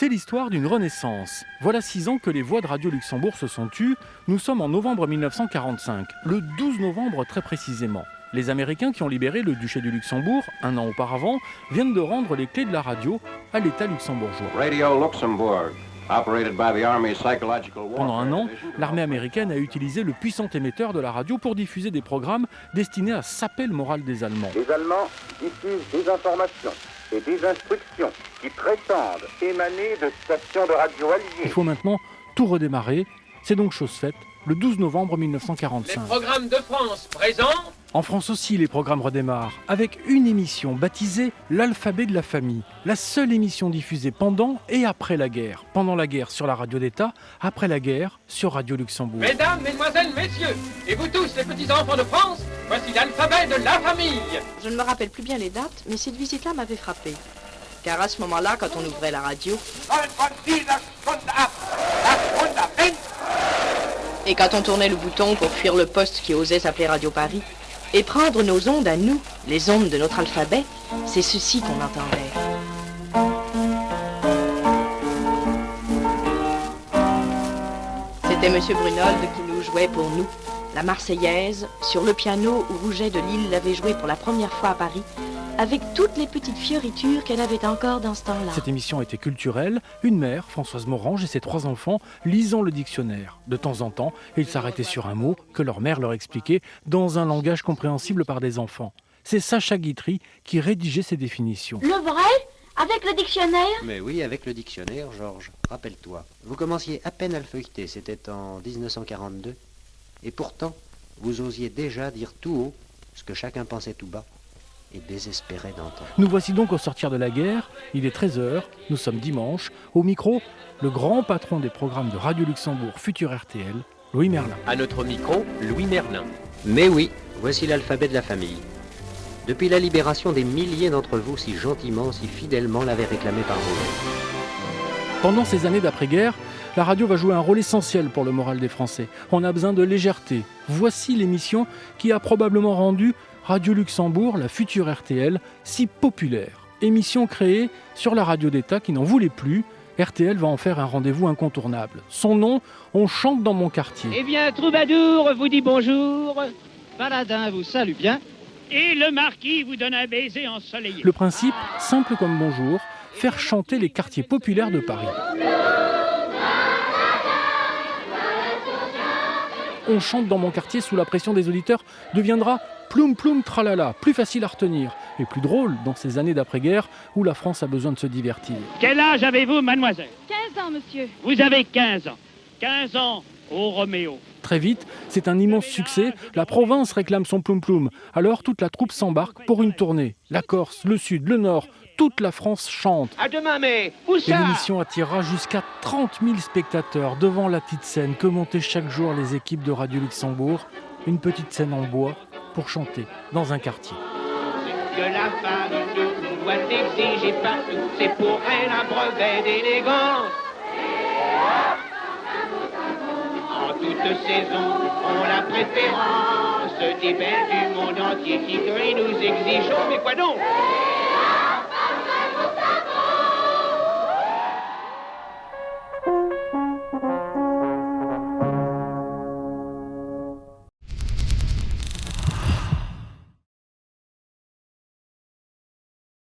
C'est l'histoire d'une renaissance. Voilà 6 ans que les voix de Radio Luxembourg se sont tues. Nous sommes en novembre 1945, le 12 novembre très précisément. Les Américains qui ont libéré le duché du Luxembourg, un an auparavant, viennent de rendre les clés de la radio à l'État luxembourgeois. Radio Luxembourg, operated by the Army Psychological Warfare Pendant un an, Division. l'armée américaine a utilisé le puissant émetteur de la radio pour diffuser des programmes destinés à saper le moral des Allemands. Les Allemands diffusent des informations et des instructions qui prétendent émaner de stations de radio Il alliées. faut maintenant tout redémarrer. C'est donc chose faite, le 12 novembre Les 1945. programmes de France présents. En France aussi, les programmes redémarrent, avec une émission baptisée L'Alphabet de la famille, la seule émission diffusée pendant et après la guerre. Pendant la guerre sur la radio d'État, après la guerre sur Radio Luxembourg. Mesdames, mesdemoiselles, messieurs, et vous tous les petits enfants de France, voici l'alphabet de la famille. Je ne me rappelle plus bien les dates, mais cette visite-là m'avait frappé. Car à ce moment-là, quand on ouvrait la radio, et quand on tournait le bouton pour fuir le poste qui osait s'appeler Radio Paris, et prendre nos ondes à nous, les ondes de notre alphabet, c'est ceci qu'on entendait. C'était Monsieur Brunold qui nous jouait pour nous la Marseillaise sur le piano où Rouget de Lille l'avait joué pour la première fois à Paris, avec toutes les petites fioritures qu'elle avait encore dans ce temps-là. Cette émission était culturelle. Une mère, Françoise Morange, et ses 3 enfants lisant le dictionnaire. De temps en temps, ils s'arrêtaient sur un mot que leur mère leur expliquait dans un langage compréhensible par des enfants. C'est Sacha Guitry qui rédigeait ces définitions. Le vrai? Avec le dictionnaire? Mais oui, avec le dictionnaire, Georges. Rappelle-toi, vous commenciez à peine à le feuilleter, c'était en 1942. Et pourtant, vous osiez déjà dire tout haut ce que chacun pensait tout bas et désespérait d'entendre. Nous voici donc au sortir de la guerre. Il est 13h, nous sommes dimanche. Au micro, le grand patron des programmes de Radio Luxembourg, futur RTL, Louis Merlin. À notre micro, Louis Merlin. Mais oui, voici l'alphabet de la famille. Depuis la libération, des milliers d'entre vous si gentiment, si fidèlement l'avaient réclamé par vous. Pendant ces années d'après-guerre, la radio va jouer un rôle essentiel pour le moral des Français. On a besoin de légèreté. Voici l'émission qui a probablement rendu Radio Luxembourg, la future RTL, si populaire. Émission créée sur la radio d'État qui n'en voulait plus. RTL va en faire un rendez-vous incontournable. Son nom, On chante dans mon quartier. Eh bien, Troubadour vous dit bonjour, Paladin vous salue bien, et le marquis vous donne un baiser ensoleillé. Le principe, simple comme bonjour, faire chanter les quartiers populaires de Paris. On chante dans mon quartier sous la pression des auditeurs deviendra ploum ploum tralala, plus facile à retenir et plus drôle dans ces années d'après-guerre où la France a besoin de se divertir. Quel âge avez-vous, mademoiselle? 15 ans, monsieur. Vous avez 15 ans. 15 ans au Roméo. Très vite, c'est un immense succès, la province réclame son ploum ploum, alors toute la troupe s'embarque pour une tournée. La Corse, le Sud, le Nord, toute la France chante. À demain, mais où Et ça? l'émission attirera jusqu'à 30 000 spectateurs devant la petite scène que montaient chaque jour les équipes de Radio Luxembourg. Une petite scène en bois pour chanter dans un quartier. Que la femme nous doit exiger partout, c'est pour elle un brevet d'élégance. En toute saison, on la préférence des belles du monde entier qui que nous exigeons. Mais quoi donc?